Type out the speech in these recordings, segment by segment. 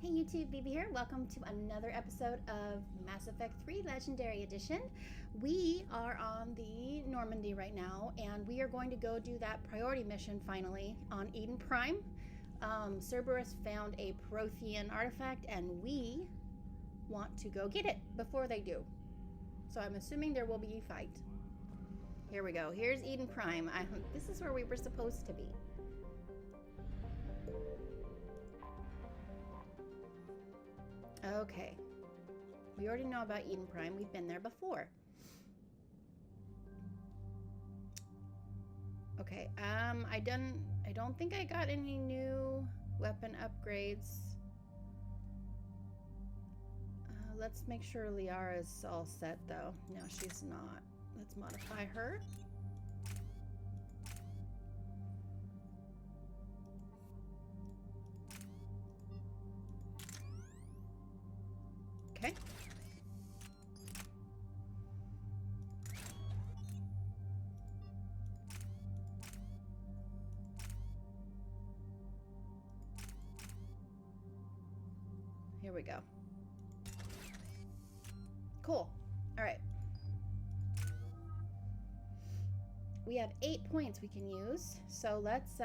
Hey YouTube, Bibi here. Welcome to another episode of Mass Effect 3 Legendary Edition. We are on the Normandy right now, and we are going to go do that priority mission finally on Eden Prime. Cerberus found a prothean artifact, and we want to go get it before they do. So I'm assuming there will be a fight. Here we go. Here's Eden Prime. This is where we were supposed to be. Okay. We already know about Eden Prime. We've been there before. Okay. I don't think I got any new weapon upgrades. Let's make sure Liara's all set though. No, she's not. Let's modify her. Okay. Here we go. Cool. All right. We have 8 points we can use. So let's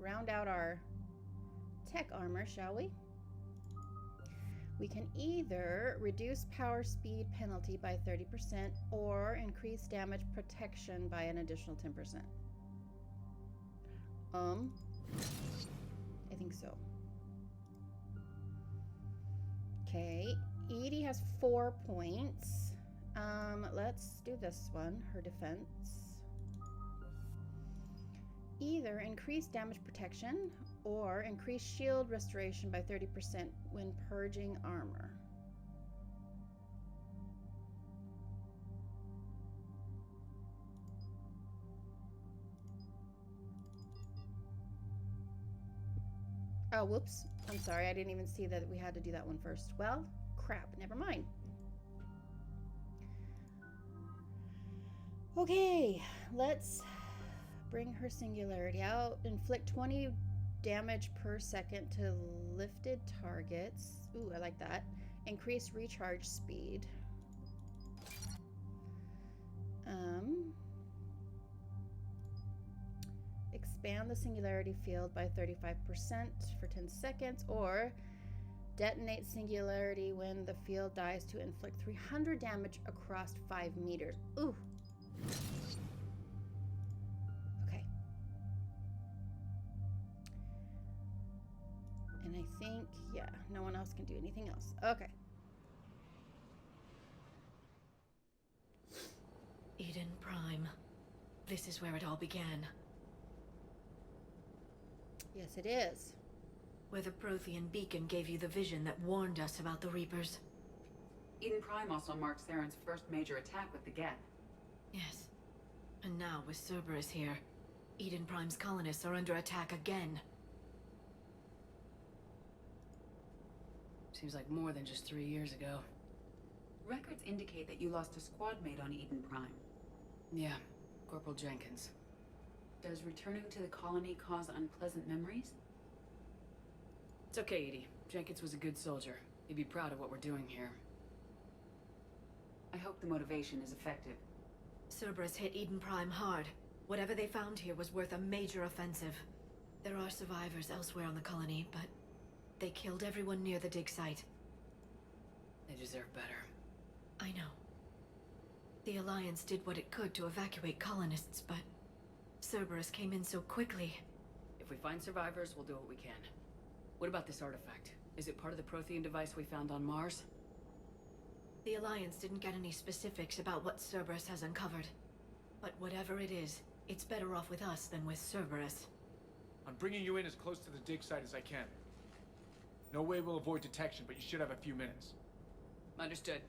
round out our tech armor, shall we? We can either reduce power speed penalty by 30% or increase damage protection by an additional 10%. I think so. Okay, Edie has 4 points. Let's do this one, her defense. Either increase damage protection or increase shield restoration by 30% when purging armor. Oh, whoops. I'm sorry. I didn't even see that we had to do that one first. Well, crap. Never mind. Okay, let's bring her singularity out. Inflict 20 damage per second to lifted targets. Ooh, I like that. Increase recharge speed. Expand the singularity field by 35% for 10 seconds, or detonate singularity when the field dies to inflict 300 damage across 5 meters. Ooh. And I think, yeah, no one else can do anything else. Okay. Eden Prime. This is where it all began. Yes, it is. Where the Prothean beacon gave you the vision that warned us about the Reapers. Eden Prime also marks Theron's first major attack with the Geth. Yes. And now, with Cerberus here, Eden Prime's colonists are under attack again. Seems like more than just 3 years ago. Records indicate that you lost a squad mate on Eden Prime. Yeah, Corporal Jenkins. Does returning to the colony cause unpleasant memories? It's okay, Edie. Jenkins was a good soldier. He'd be proud of what we're doing here. I hope the motivation is effective. Cerberus hit Eden Prime hard. Whatever they found here was worth a major offensive. There are survivors elsewhere on the colony, but they killed everyone near the dig site. They deserve better. I know. The Alliance did what it could to evacuate colonists, but Cerberus came in so quickly. If we find survivors, we'll do what we can. What about this artifact? Is it part of the Prothean device we found on Mars? The Alliance didn't get any specifics about what Cerberus has uncovered. But whatever it is, it's better off with us than with Cerberus. I'm bringing you in as close to the dig site as I can. No way we'll avoid detection, but you should have a few minutes. Understood.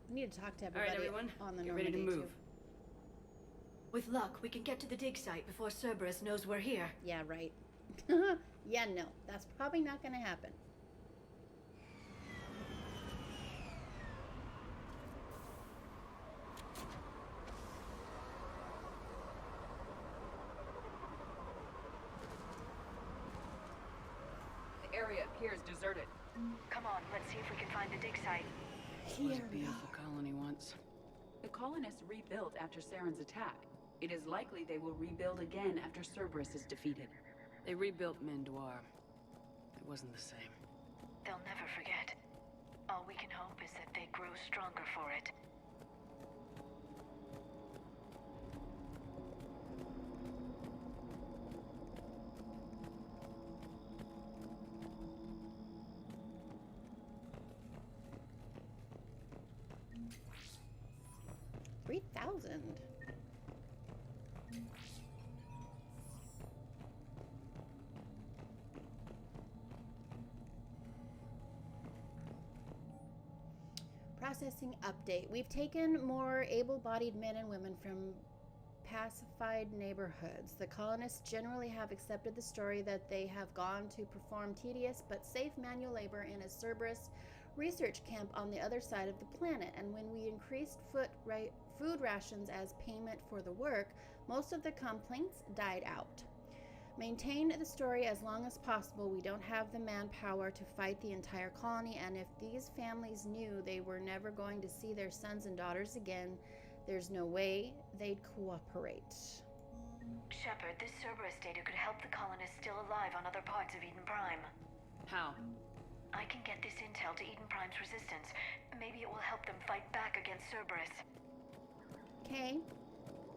We need to talk to All right, everybody everyone. on the Get ready to Normandy, move. With luck, we can get to the dig site before Cerberus knows we're here. too. Yeah, right. Yeah, no. That's probably not going to happen. here is deserted. Come on, let's see if we can find the dig site. It was Here a we go. beautiful colony once. The colonists rebuilt after Saren's attack. It is likely they will rebuild again after Cerberus is defeated. They rebuilt Mendoir. It wasn't the same. They'll never forget. All we can hope is that they grow stronger for it. $3,000. Processing update. We've taken more able-bodied men and women from pacified neighborhoods. The colonists generally have accepted the story that they have gone to perform tedious but safe manual labor in a Cerberus research camp on the other side of the planet, and when we increased food rations as payment for the work, most of the complaints died out. Maintain the story as long as possible. We don't have the manpower to fight the entire colony, and if these families knew they were never going to see their sons and daughters again, there's no way they'd cooperate. Shepard, this Cerberus data could help the colonists still alive on other parts of Eden Prime. How? I can get this intel to Eden Prime's resistance. Maybe it will help them fight back against Cerberus. Okay,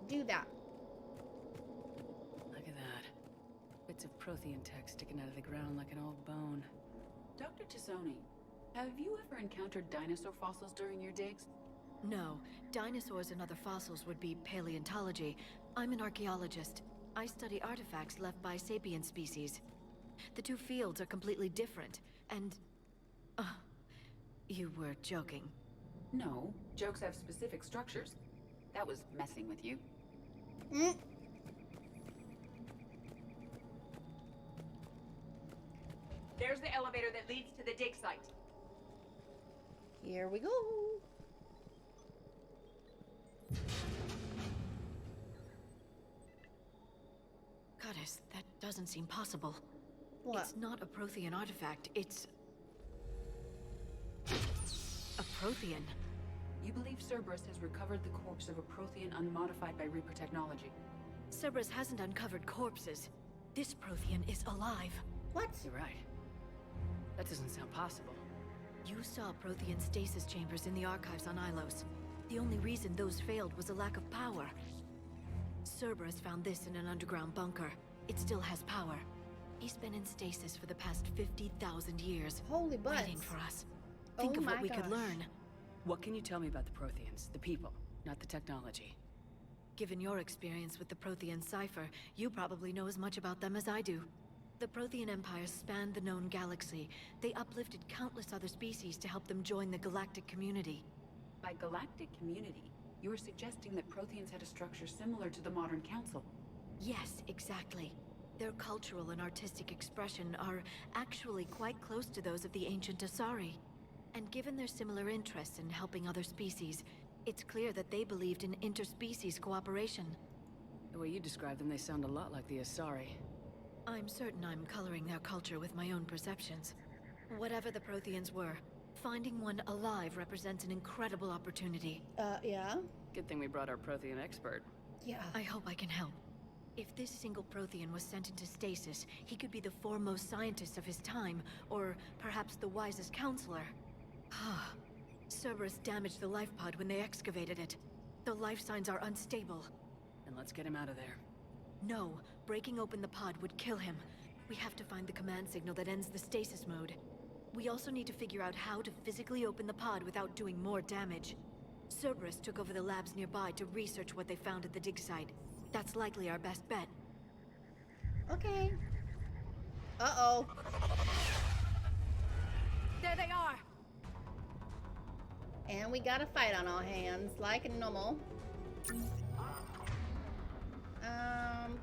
do that. Look at that. Bits of prothean tech sticking out of the ground like an old bone. Dr. Tassoni, have you ever encountered dinosaur fossils during your digs? No, dinosaurs and other fossils would be paleontology. I'm an archaeologist. I study artifacts left by sapient species. The two fields are completely different, and... you were joking. No, jokes have specific structures. That was messing with you. Mm. There's the elevator that leads to the dig site. Here we go. Goddess, that doesn't seem possible. What? It's not a Prothean artifact, it's... a Prothean. You believe Cerberus has recovered the corpse of a Prothean unmodified by Reaper technology. Cerberus hasn't uncovered corpses. This Prothean is alive. What? You're right. That doesn't sound possible. You saw Prothean stasis chambers in the archives on Ilos. The only reason those failed was a lack of power. Cerberus found this in an underground bunker. It still has power. He's been in stasis for the past 50,000 years. Holy butts. Waiting for us. Think Oh of what my we could gosh. learn. What can you tell me about the Protheans? The people, not the technology. Given your experience with the Prothean cipher, you probably know as much about them as I do. The Prothean Empire spanned the known galaxy. They uplifted countless other species to help them join the galactic community. By galactic community, you are suggesting that Protheans had a structure similar to the modern council. Yes, exactly. Their cultural and artistic expression are actually quite close to those of the ancient Asari. And given their similar interests in helping other species, it's clear that they believed in interspecies cooperation. The way you describe them, they sound a lot like the Asari. I'm certain I'm coloring their culture with my own perceptions. Whatever the Protheans were, finding one alive represents an incredible opportunity. Yeah? Good thing we brought our Prothean expert. Yeah. I hope I can help. If this single Prothean was sent into stasis, he could be the foremost scientist of his time, or perhaps the wisest counselor. Cerberus damaged the life pod when they excavated it. The life signs are unstable. Then let's get him out of there. No, breaking open the pod would kill him. We have to find the command signal that ends the stasis mode. We also need to figure out how to physically open the pod without doing more damage. Cerberus took over the labs nearby to research what they found at the dig site. That's likely our best bet. Okay. Uh-oh. There they are! And we got a fight on our hands, like normal.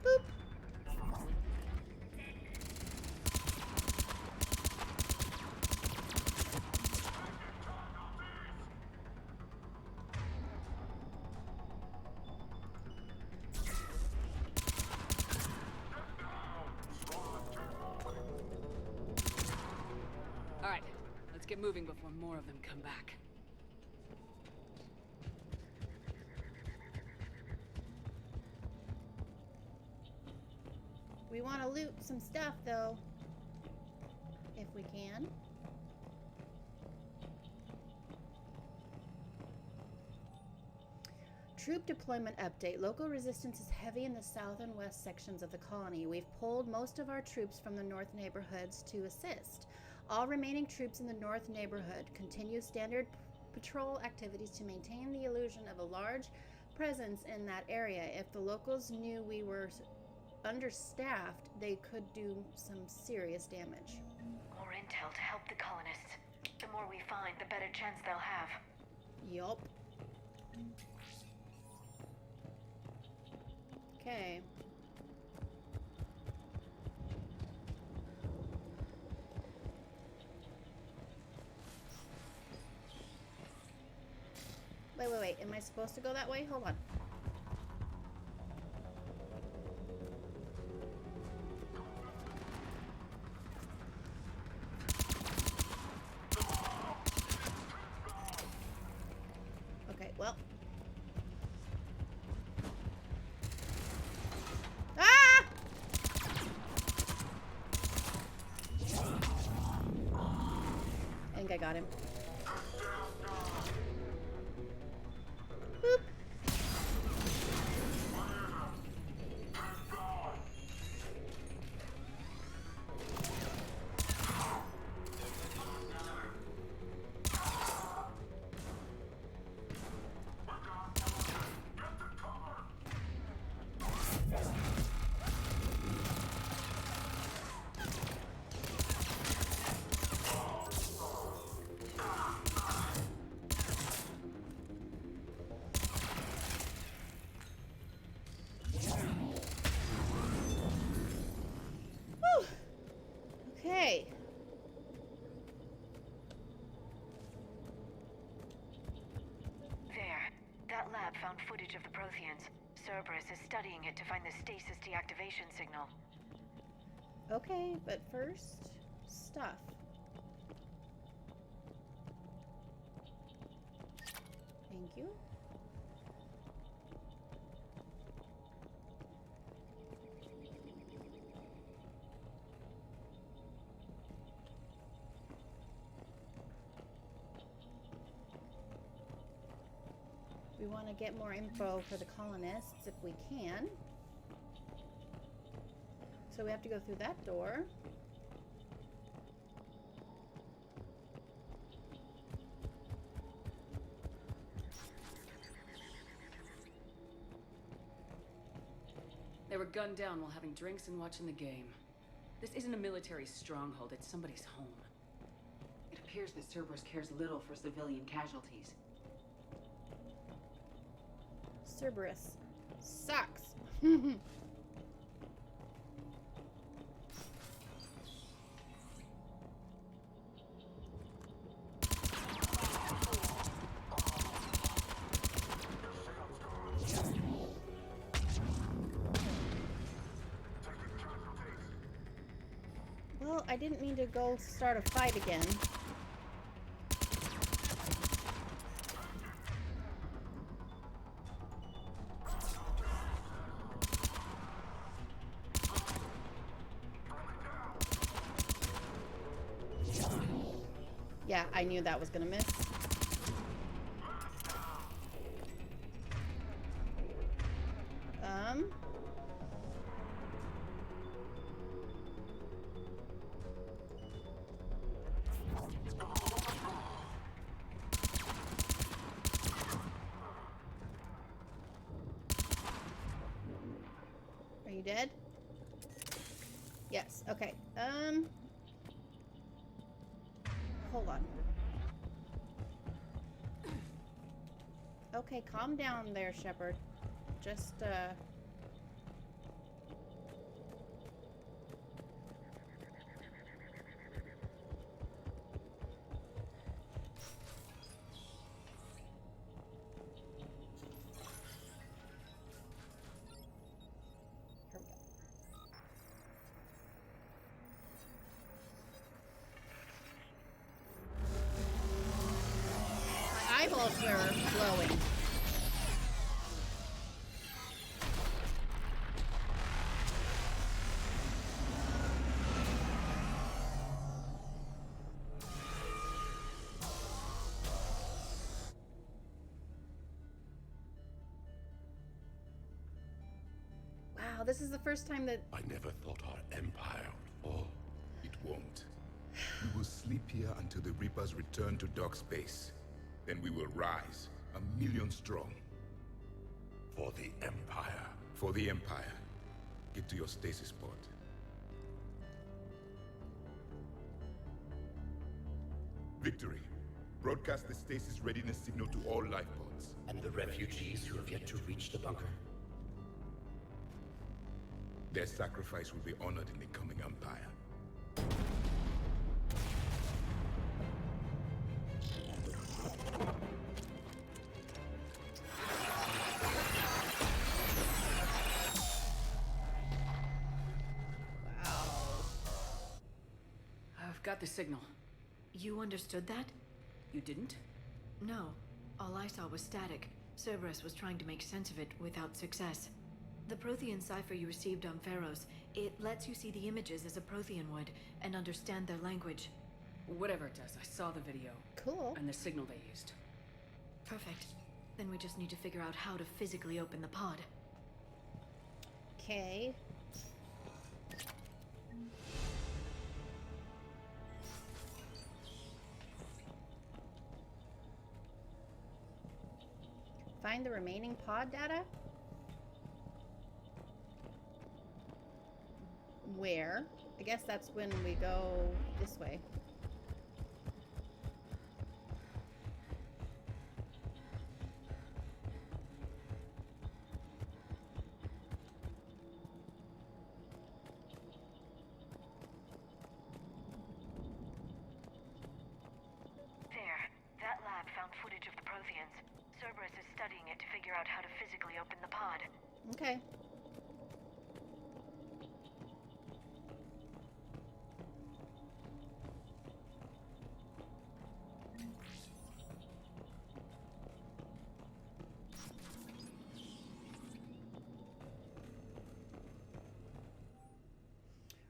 Boop. get moving before more of them come back. We want to loot some stuff, though. If we can. Troop deployment update. Local resistance is heavy in the south and west sections of the colony. We've pulled most of our troops from the north neighborhoods to assist. All remaining troops in the north neighborhood continue standard patrol activities to maintain the illusion of a large presence in that area. If the locals knew we were understaffed, they could do some serious damage. More intel to help the colonists. The more we find, the better chance they'll have. Yup. Okay. Wait. Am I supposed to go that way? Hold on. Okay, well. Ah! I think I got him. Boop. Whew. Okay. There. That lab found footage of the Protheans. Cerberus is studying it to find the stasis deactivation signal. Okay, but first, stuff. Thank you. We want to get more info for the colonists if we can. So we have to go through that door. They were gunned down while having drinks and watching the game. This isn't a military stronghold, it's somebody's home. It appears that Cerberus cares little for civilian casualties. Cerberus sucks. Well, I didn't mean to go start a fight again. Yeah, I knew that was gonna miss. Are you dead? Yes, okay. Hold on. Okay, calm down there, Shepard. Just, Here we go. elsewhere glowing. Wow, this is the first time that... I never thought our empire would fall. It won't. We will sleep here until the Reapers return to dark space. Then we will rise, 1,000,000 strong. For the Empire. For the Empire. Get to your stasis pod. Victory. Broadcast the stasis readiness signal to all life pods. And the refugees who have yet to reach the bunker? Their sacrifice will be honored in the coming Empire. I've got the signal. You understood that? You didn't? No. All I saw was static. Cerberus was trying to make sense of it without success. The Prothean cipher you received on Pharaohs, it lets you see the images as a Prothean would, and understand their language. Whatever it does, I saw the video. Cool. And the signal they used. Perfect. Then we just need to figure out how to physically open the pod. Okay. Find the remaining pod data? Where? I guess that's when we go this way. There. That lab found footage of the Protheans. Cerberus is studying it to figure out how to physically open the pod. Okay.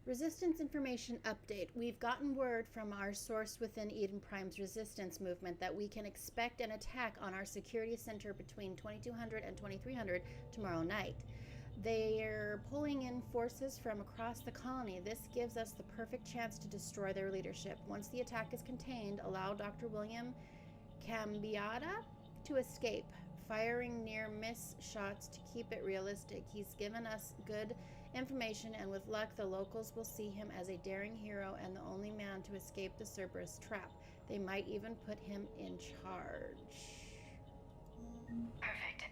Resistance information update. We've gotten word from our source within Eden Prime's resistance movement that we can expect an attack on our security center between 2200 and 2300 tomorrow night. They're pulling in forces from across the colony. This gives us the perfect chance to destroy their leadership. Once the attack is contained, allow Dr. William Cambiata to escape, firing near-miss shots to keep it realistic. He's given us good information, and with luck, the locals will see him as a daring hero and the only man to escape the Cerberus trap. They might even put him in charge. Perfect.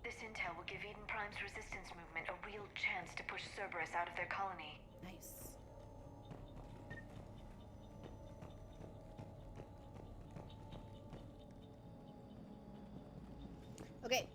This intel will give Eden Prime's resistance movement a real chance to push Cerberus out of their colony. Nice. Okay.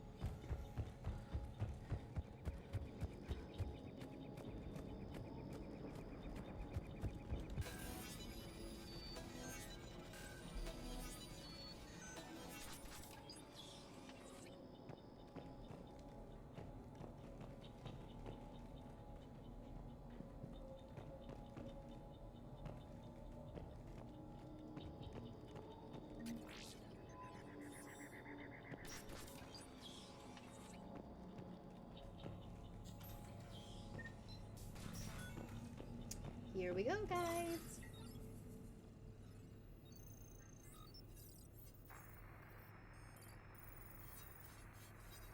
Here we go, guys.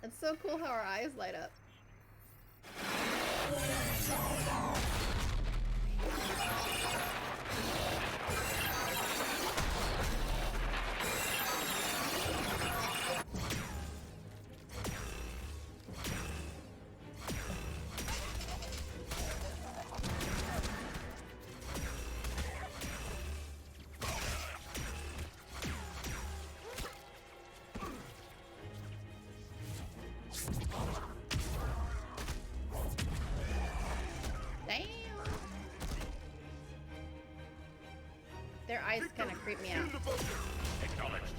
It's so cool how our eyes light up. Their eyes kind of creep me out. Acknowledged.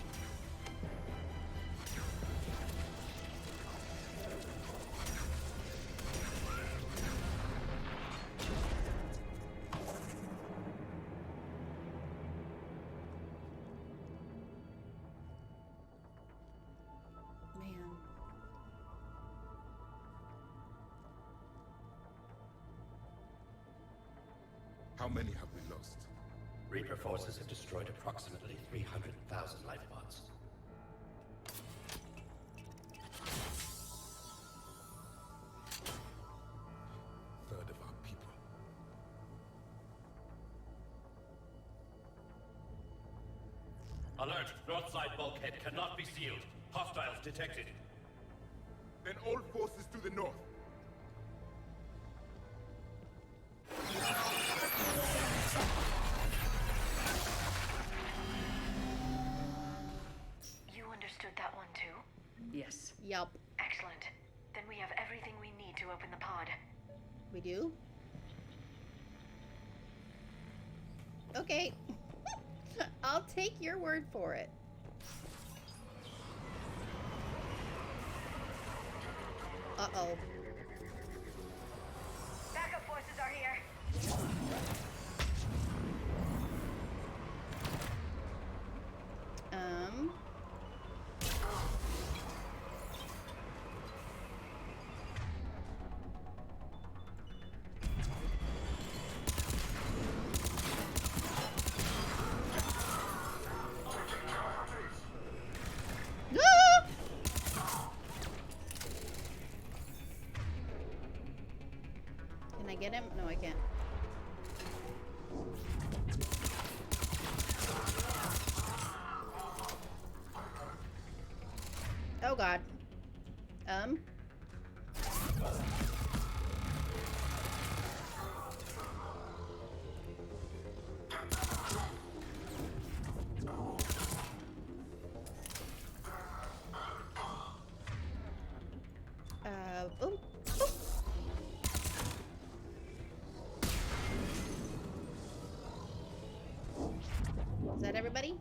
How many have we lost? Reaper forces have destroyed approximately 300,000 life pods. Third of our people. Alert! North side bulkhead cannot be sealed. Hostiles detected. Then all forces to the north. You understood that one too? Yes. Yup, Excellent. Then we have everything we need to open the pod. we do. Okay. I'll take your word for it. Uh-oh. Backup forces are here. Ah! Can I get him? No, I can't. Oh God. Oh. Is that everybody?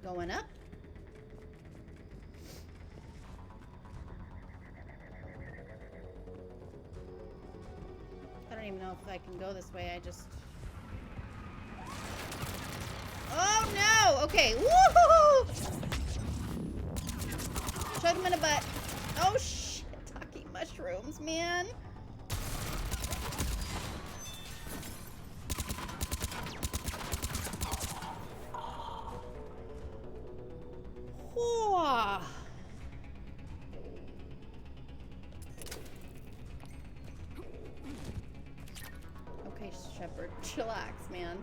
Going up? I don't even know if I can go this way. I just... Oh no! Okay. Woohoo! Shot him in the butt. Oh shit! Talking mushrooms, man. Whoa. Okay, Shepard, chillax, man.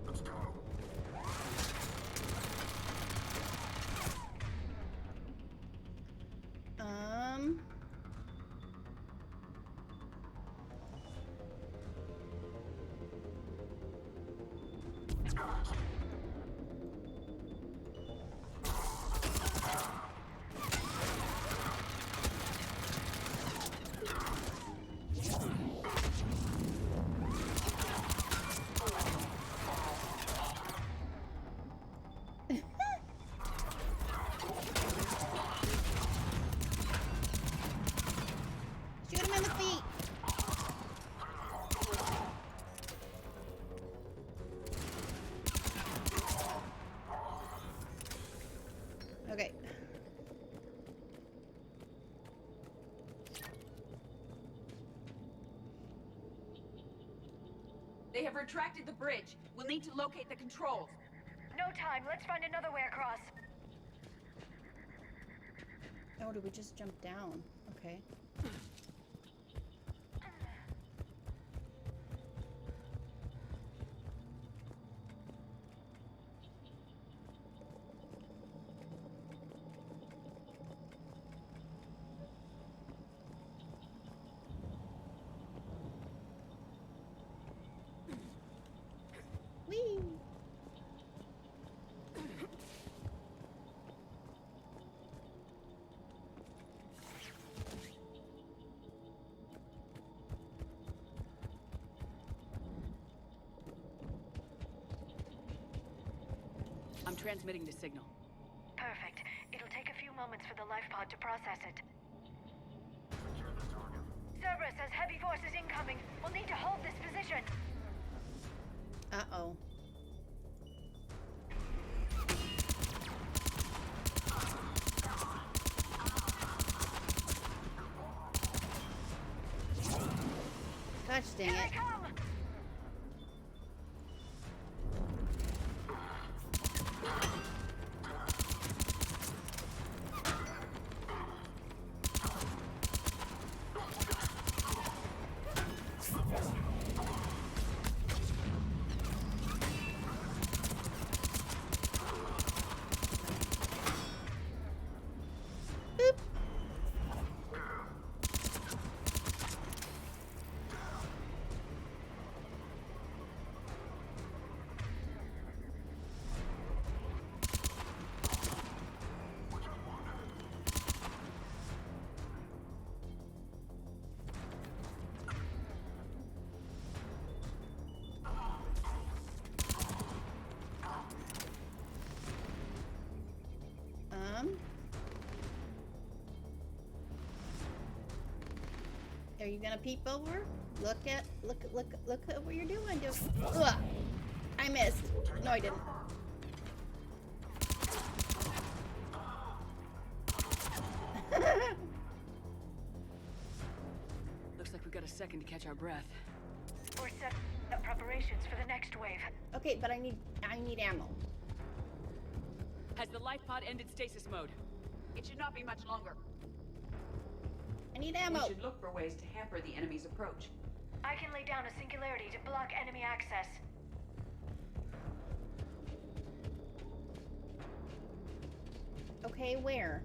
Let's go. Shoot him in the feet. Okay. They have retracted the bridge. We'll need to locate the controls. No time. Let's find another way across. Oh, did we just jump down? Okay. Whee! I'm transmitting the signal. Perfect. It'll take a few moments for the life pod to process it. Cerberus has heavy forces incoming. We'll need to hold this position. Uh-oh. Gosh dang it. Boop. Are you gonna peep over? Look at what you're doing. Ugh. I missed. No, I didn't. Looks like we've got a second to catch our breath. We're setting up preparations for the next wave. Okay, but I need ammo. Has the life pod ended stasis mode? It should not be much longer. I need We ammo. should look for ways to hamper the enemy's approach. I can lay down a singularity to block enemy access. Okay, where?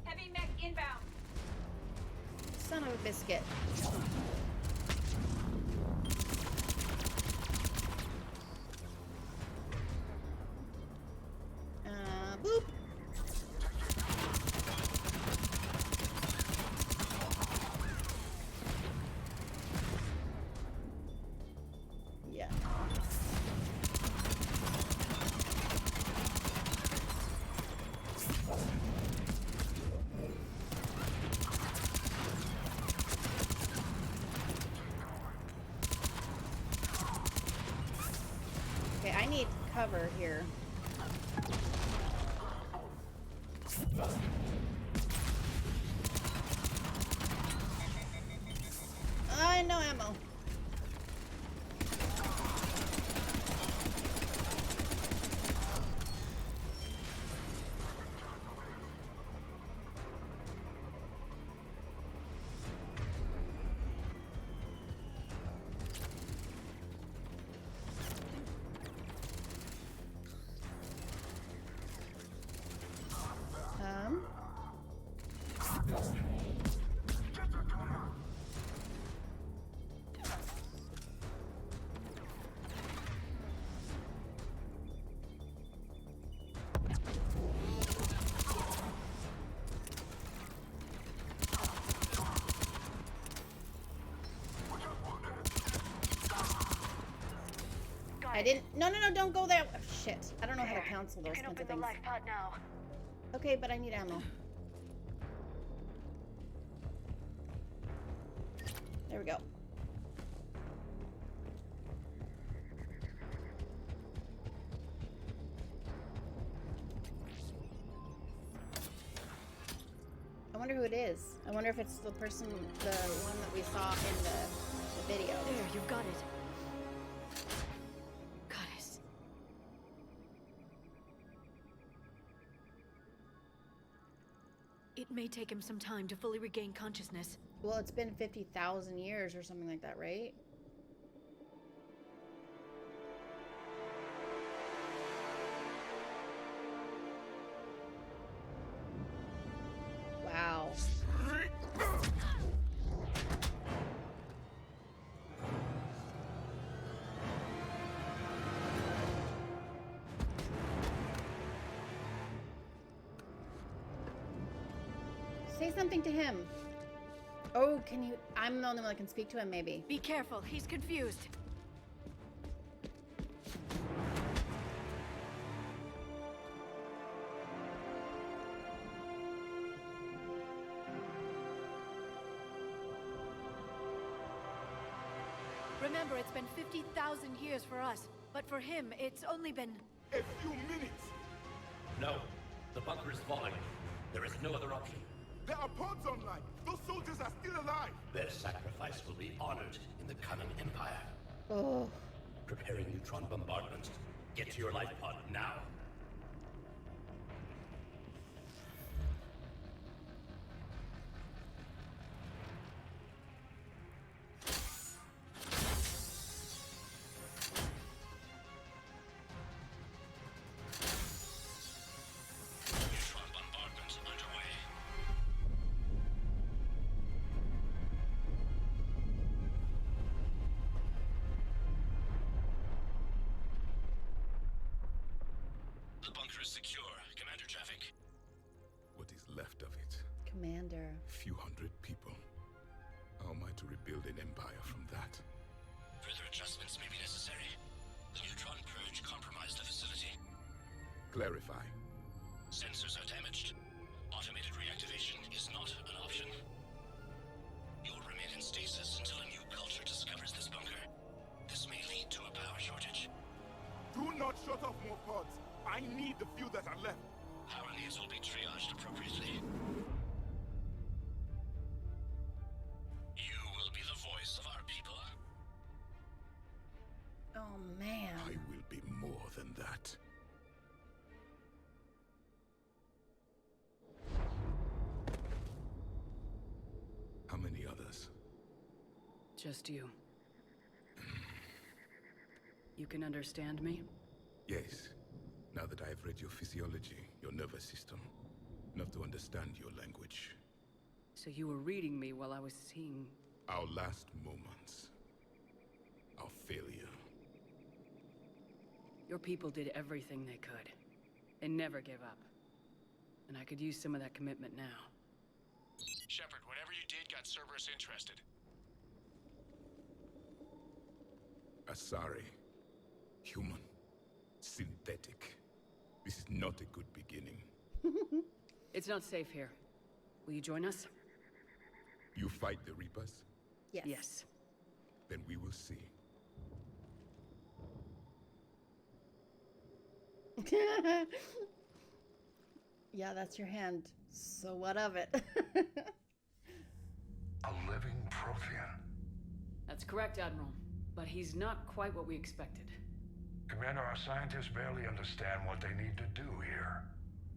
Heavy mech inbound. Son of a biscuit. Boop. Yeah. Okay, I need cover here. No ammo. I didn't. No, don't go there. Oh, shit. I don't know how to cancel those kinds of things. Life pod now. Okay, but I need ammo. There we go. I wonder who it is. I wonder if it's the person, the one that we saw in the video. There, you've got it. Goddess. It may take him some time to fully regain consciousness. Well, it's been 50,000 years or something like that, right? Wow. Say something to him. Oh, can you? I'm the only one that can speak to him, maybe. Be careful, he's confused. Remember, it's been 50,000 years for us, but for him, it's only been... A few minutes! No. The bunker is falling. There is no other option. There are pods online! Those soldiers are still alive! alive! Their sacrifice will be honored in the coming Empire. Oh. Preparing neutron bombardment. Get to your life pod now. Neutron bombardment underway. The bunker is secure, Commander Javik. What is left of it? Commander. Few hundred people. How am I to rebuild an empire from that? Further adjustments may be necessary. The neutron purge compromised the facility. Clarify. Sensors are damaged. Automated reactivation is not an option. You'll remain in stasis until a new culture discovers this bunker. This may lead to a power shortage. Do not shut off more pods. I need the few that are left. Power needs will be triaged appropriately. You will be the voice of our people. Oh, man. I will be more than that. How many others? Just you. You can understand me? Yes. Now that I have read your physiology, your nervous system, enough to understand your language. So you were reading me while I was seeing... Our last moments. Our failure. Your people did everything they could. They never gave up. And I could use some of that commitment now. Shepard, whatever you did got Cerberus interested. Asari. Human. Synthetic. This is not a good beginning. It's not safe here. Will you join us? You fight the Reapers? Yes. Yes. Then we will see. Yeah, that's your hand. So what of it? A living prothean. That's correct, Admiral. But he's not quite what we expected. Commander, our scientists barely understand what they need to do here.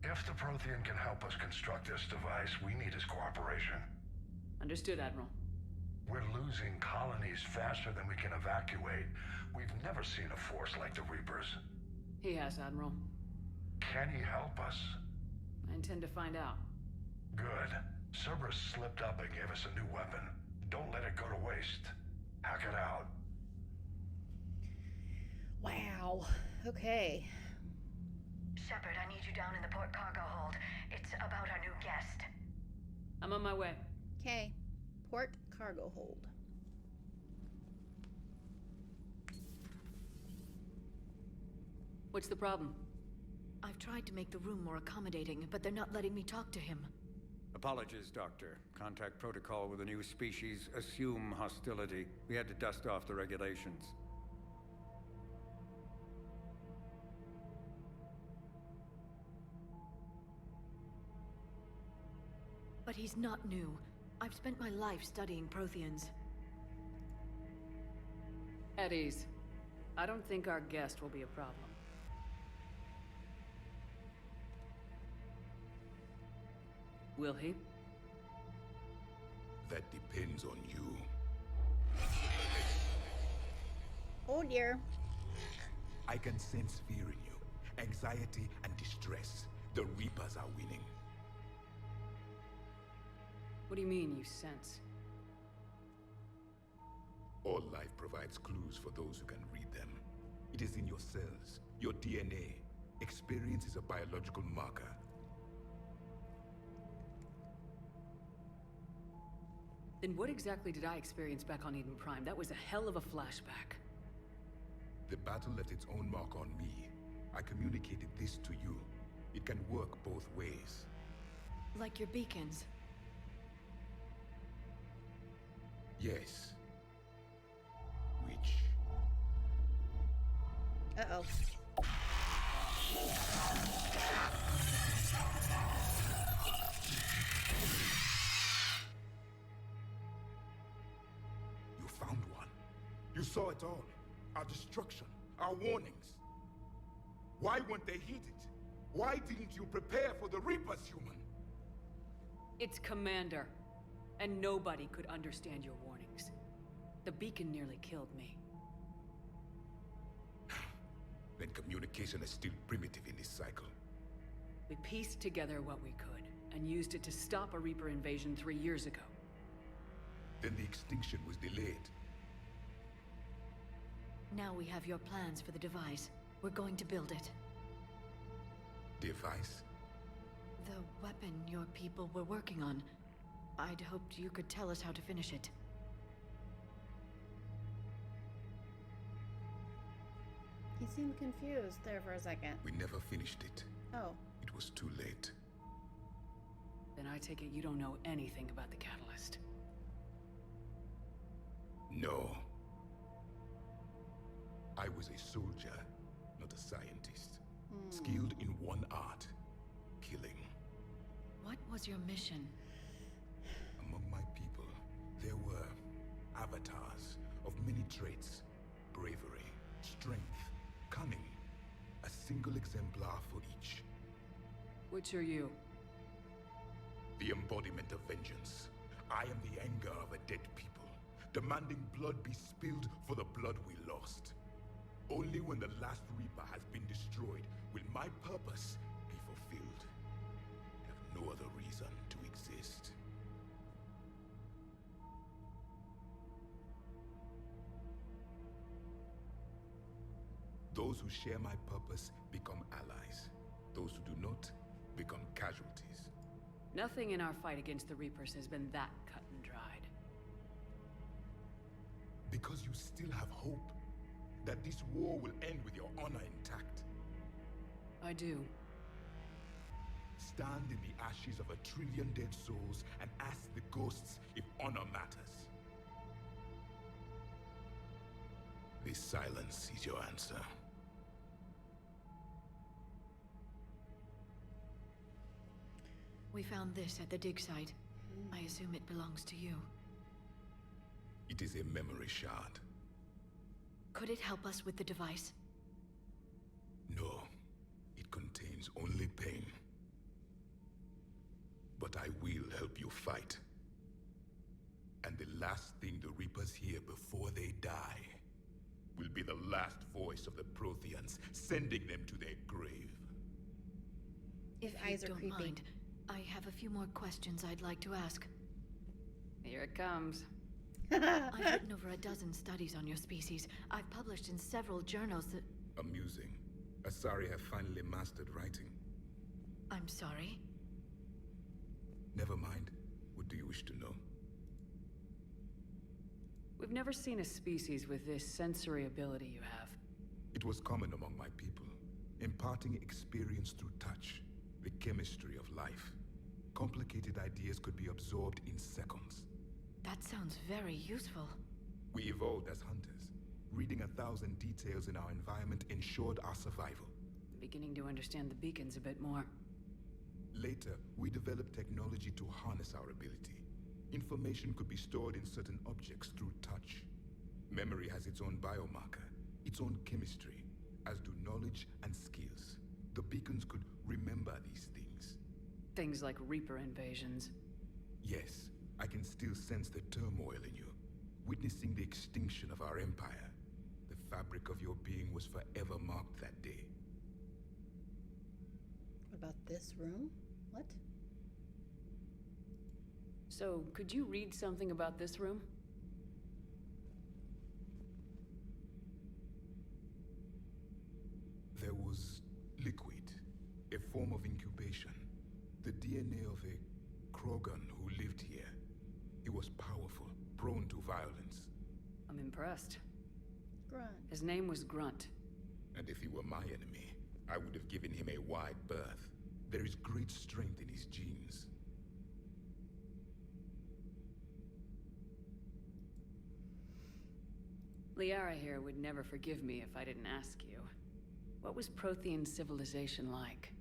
If the prothean can help us construct this device, we need his cooperation. Understood, Admiral. We're losing colonies faster than we can evacuate. We've never seen a force like the Reapers. He has, Admiral. Can he help us? I intend to find out. Good. Cerberus slipped up and gave us a new weapon. Don't let it go to waste. Hack it out. Wow. Okay. Shepard, I need you down in the port cargo hold. It's about our new guest. I'm on my way. Okay. Port cargo hold. What's the problem? I've tried to make the room more accommodating, but they're not letting me talk to him. Apologies, Doctor. Contact protocol with a new species. Assume hostility. We had to dust off the regulations. But he's not new. I've spent my life studying Protheans. At ease. I don't think our guest will be a problem. Will he? That depends on you. Oh dear. I can sense fear in you. Anxiety and distress. The Reapers are winning. What do you mean, you sense? All life provides clues for those who can read them. It is in your cells, your DNA. Experience is a biological marker. Then what exactly did I experience back on Eden Prime? That was a hell of a flashback. The battle left its own mark on me. I communicated this to you. It can work both ways. Like your beacons. Yes. Which? Uh-oh. You saw it all. Our destruction, our warnings. Why weren't they heeded? Why didn't you prepare for the Reapers, human? It's Commander. And nobody could understand your warnings. The beacon nearly killed me. Then communication is still primitive in this cycle. We pieced together what we could, and used it to stop a Reaper invasion 3 years ago. Then the extinction was delayed. Now we have your plans for the device. We're going to build it. Device? The weapon your people were working on. I'd hoped you could tell us how to finish it. He seemed confused there for a second. We never finished it. Oh. It was too late. Then I take it you don't know anything about the catalyst. No. I was a soldier, not a scientist. Skilled in one art, killing. What was your mission? Among my people, there were avatars of many traits. Bravery, strength, cunning. A single exemplar for each. Which are you? The embodiment of vengeance. I am the anger of a dead people, demanding blood be spilled for the blood we lost. Only when the last Reaper has been destroyed will my purpose be fulfilled. I have no other reason to exist. Those who share my purpose become allies. Those who do not become casualties. Nothing in our fight against the Reapers has been that cut and dried. Because you still have hope that this war will end with your honor intact. I do. Stand in the ashes of 1 trillion dead souls and ask the ghosts if honor matters. This silence is your answer. We found this at the dig site. I assume it belongs to you. It is a memory shard. Could it help us with the device? No, it contains only pain. But I will help you fight. And the last thing the Reapers hear before they die will be the last voice of the Protheans, sending them to their grave. If His you eyes are don't creepy. mind, I have a few more questions I'd like to ask. Here it comes. I've written over a dozen studies on your species. I've published in several journals that... Amusing. Asari have finally mastered writing. I'm sorry? Never mind. What do you wish to know? We've never seen a species with this sensory ability you have. It was common among my people, imparting experience through touch, the chemistry of life. Complicated ideas could be absorbed in seconds. That sounds very useful. We evolved as hunters. Reading 1,000 details in our environment ensured our survival. Beginning to understand the beacons a bit more. Later, we developed technology to harness our ability. Information could be stored in certain objects through touch. Memory has its own biomarker, its own chemistry, as do knowledge and skills. The beacons could remember these things. Things like Reaper invasions. Yes, I can still sense the turmoil in you, witnessing the extinction of our empire. The fabric of your being was forever marked that day. What about this room? What? So, could you read something about this room? There was liquid, a form of incubation. The DNA of a Krogan who lived here. He was powerful, prone to violence. I'm impressed. Grunt. His name was Grunt. And if he were my enemy, I would have given him a wide berth. There is great strength in his genes. Liara here would never forgive me if I didn't ask you. What was Prothean civilization like?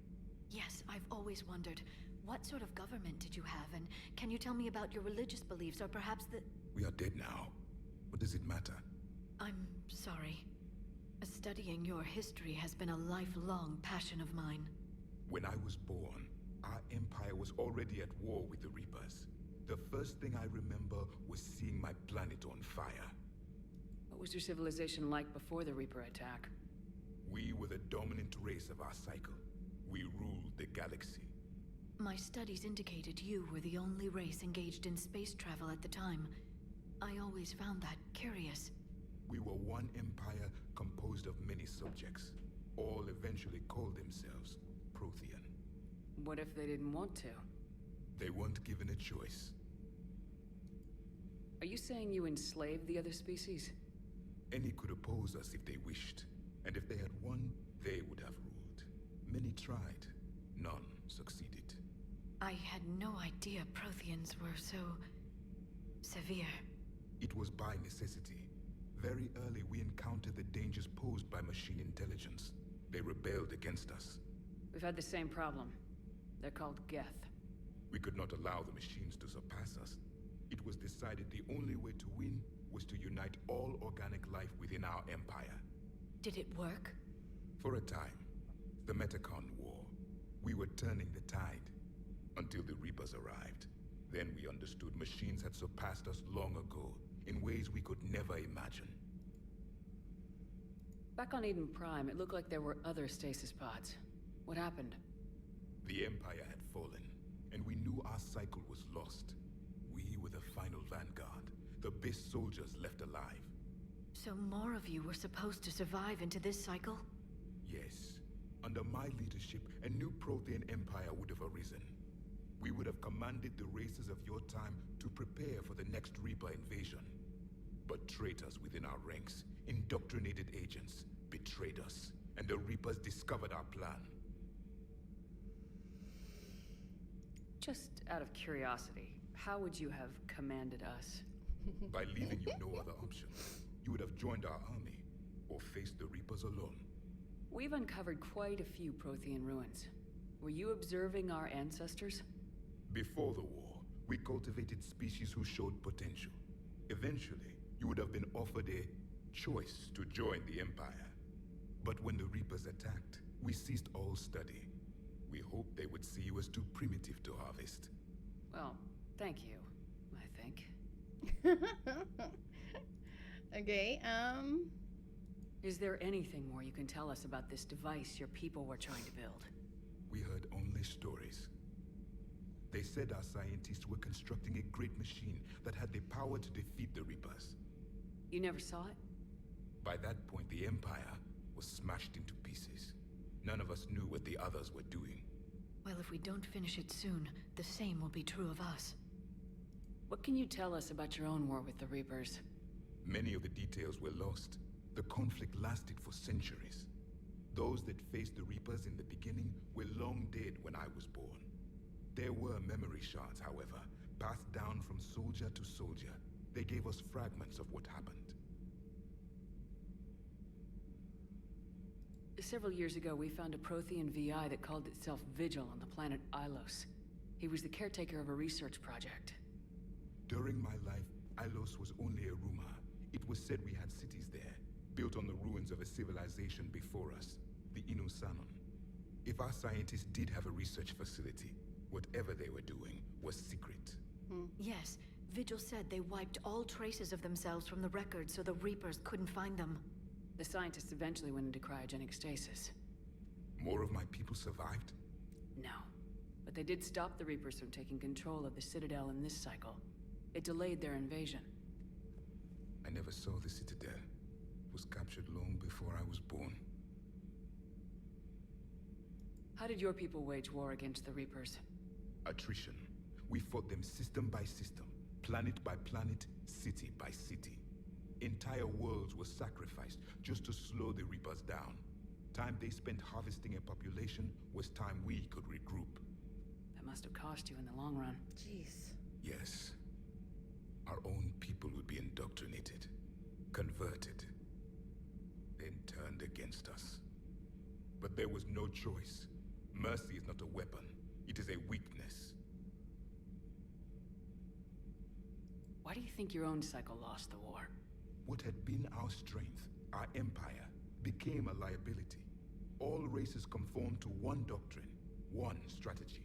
Yes, I've always wondered. What sort of government did you have, and can you tell me about your religious beliefs, or perhaps the... We are dead now. What does it matter? I'm sorry. Studying your history has been a lifelong passion of mine. When I was born, our empire was already at war with the Reapers. The first thing I remember was seeing my planet on fire. What was your civilization like before the Reaper attack? We were the dominant race of our cycle. We ruled the galaxy. My studies indicated you were the only race engaged in space travel at the time. I always found that curious. We were one empire composed of many subjects. All eventually called themselves Prothean. What if they didn't want to? They weren't given a choice. Are you saying you enslaved the other species? Any could oppose us if they wished. And if they had won, they would have ruled. Many tried. None succeeded. I had no idea Protheans were so... severe. It was by necessity. Very early, we encountered the dangers posed by machine intelligence. They rebelled against us. We've had the same problem. They're called Geth. We could not allow the machines to surpass us. It was decided the only way to win was to unite all organic life within our empire. Did it work? For a time. The Metacon War. We were turning the tide. Until the Reapers arrived. Then we understood machines had surpassed us long ago, in ways we could never imagine. Back on Eden Prime, it looked like there were other stasis pods. What happened? The Empire had fallen, and we knew our cycle was lost. We were the final vanguard, the best soldiers left alive. So more of you were supposed to survive into this cycle? Yes. Under my leadership, a new Prothean Empire would have arisen. We would have commanded the races of your time to prepare for the next Reaper invasion. But traitors within our ranks, indoctrinated agents, betrayed us, and the Reapers discovered our plan. Just out of curiosity, how would you have commanded us? By leaving you no other option. You would have joined our army, or faced the Reapers alone. We've uncovered quite a few Prothean ruins. Were you observing our ancestors? Before the war, we cultivated species who showed potential. Eventually, you would have been offered a choice to join the Empire. But when the Reapers attacked, we ceased all study. We hoped they would see you as too primitive to harvest. Well, thank you, I think. Okay, Is there anything more you can tell us about this device your people were trying to build? We heard only stories. They said our scientists were constructing a great machine that had the power to defeat the Reapers. You never saw it? By that point, the Empire was smashed into pieces. None of us knew what the others were doing. Well, if we don't finish it soon, the same will be true of us. What can you tell us about your own war with the Reapers? Many of the details were lost. The conflict lasted for centuries. Those that faced the Reapers in the beginning were long dead when I was born. There were memory shards, however, passed down from soldier to soldier. They gave us fragments of what happened. Several years ago, we found a Prothean VI that called itself Vigil on the planet Ilos. He was the caretaker of a research project. During my life, Ilos was only a rumor. It was said we had cities there, built on the ruins of a civilization before us, the Inusanon. If our scientists did have a research facility, whatever they were doing was secret. Yes, Vigil said they wiped all traces of themselves from the records so the Reapers couldn't find them. The scientists eventually went into cryogenic stasis. More of my people survived? No. But they did stop the Reapers from taking control of the Citadel in this cycle. It delayed their invasion. I never saw the Citadel. It was captured long before I was born. How did your people wage war against the Reapers? Attrition. We fought them system by system, planet by planet, city by city. Entire worlds were sacrificed just to slow the Reapers down. Time they spent harvesting a population was time we could regroup. That must have cost you in the long run. jeez. Yes. Our own people would be indoctrinated, converted, then turned against us. But there was no choice. Mercy is not a weapon. It is a weakness. Why do you think your own cycle lost the war? What had been our strength, our empire, became a liability. All races conformed to one doctrine, one strategy.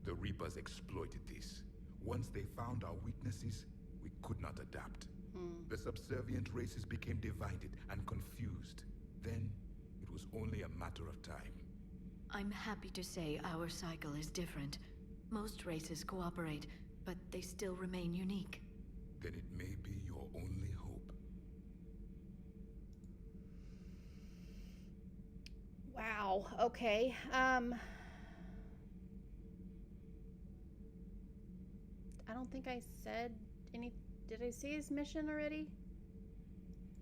The Reapers exploited this. Once they found our weaknesses, we could not adapt. The subservient races became divided and confused. Then, it was only a matter of time. I'm happy to say our cycle is different. Most races cooperate, but they still remain unique. Then it may be your only hope. Wow, okay. I don't think I said any... Did I say his mission already?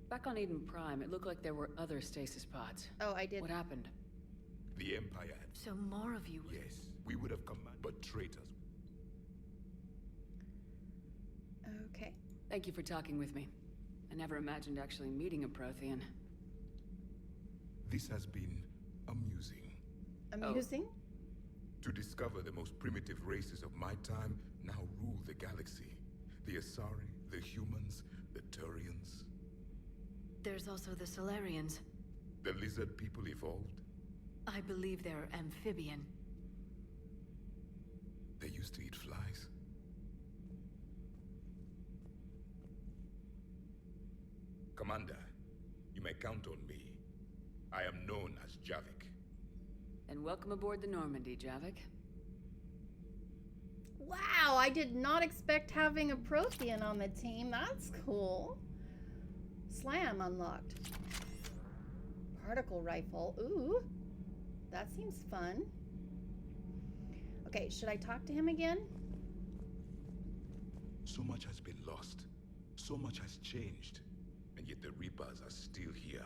Back on Eden Prime, it looked like there were other stasis pods. Oh, I did. What happened? The Empire had... So more of you... Yes, we would have commanded, but traitors. Okay. Thank you for talking with me. I never imagined actually meeting a Prothean. This has been amusing. Amusing? To discover the most primitive races of my time now rule the galaxy. The Asari, the humans, the Turians. There's also the Solarians. The lizard people evolved. I believe they're amphibian. They used to eat flies. Commander, you may count on me. I am known as Javik. And welcome aboard the Normandy, Javik. Wow, I did not expect having a Prothean on the team. That's cool. Slam unlocked. Particle rifle. Ooh. That seems fun. Okay, should I talk to him again? So much has been lost. So much has changed. And yet the Reapers are still here.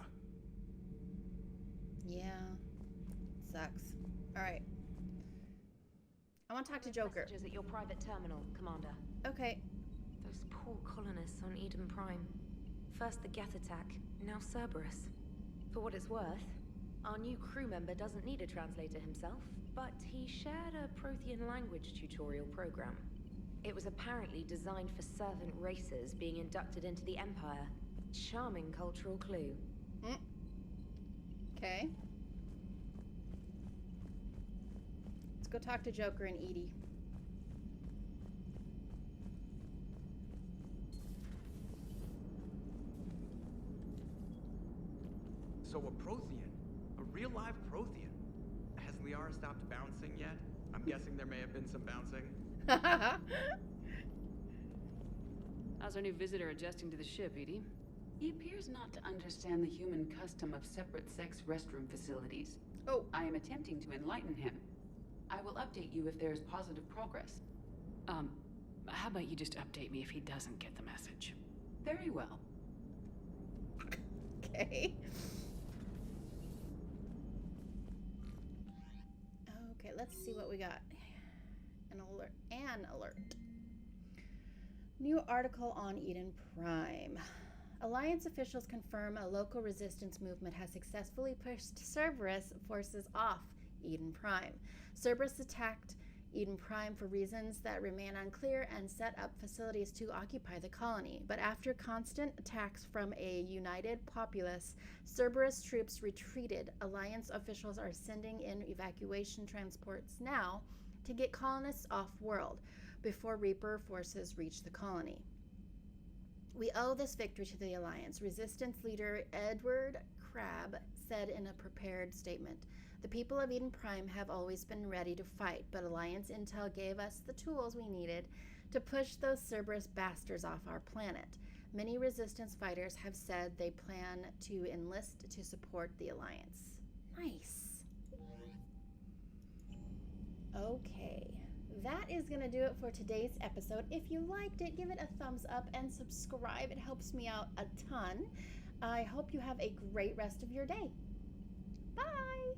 Yeah. Sucks. Alright. I want to talk to Joker. Messages at your private terminal, Commander. Okay. Those poor colonists on Eden Prime. First the Geth attack, now Cerberus. For what it's worth, our new crew member doesn't need a translator himself, but he shared a Prothean language tutorial program. It was apparently designed for servant races being inducted into the Empire. Charming cultural clue. Okay. Let's go talk to Joker and Edie. So a Prothean? A real live Prothean? Has Liara stopped bouncing yet? I'm guessing there may have been some bouncing. How's our new visitor adjusting to the ship, Edie? He appears not to understand the human custom of separate sex restroom facilities. Oh. I am attempting to enlighten him. I will update you if there is positive progress. How about you just update me if he doesn't get the message? Very well. Okay. Okay, let's see what we got. An alert. New article on Eden Prime. Alliance officials confirm a local resistance movement has successfully pushed Cerberus forces off Eden Prime. Cerberus attacked Eden Prime for reasons that remain unclear and set up facilities to occupy the colony. But after constant attacks from a united populace, Cerberus troops retreated. Alliance officials are sending in evacuation transports now to get colonists off-world before Reaper forces reach the colony. We owe this victory to the Alliance, Resistance leader Edward Crabb said in a prepared statement. The people of Eden Prime have always been ready to fight, but Alliance intel gave us the tools we needed to push those Cerberus bastards off our planet. Many Resistance fighters have said they plan to enlist to support the Alliance. Nice. Okay. That is going to do it for today's episode. If you liked it, give it a thumbs up and subscribe. It helps me out a ton. I hope you have a great rest of your day. Bye!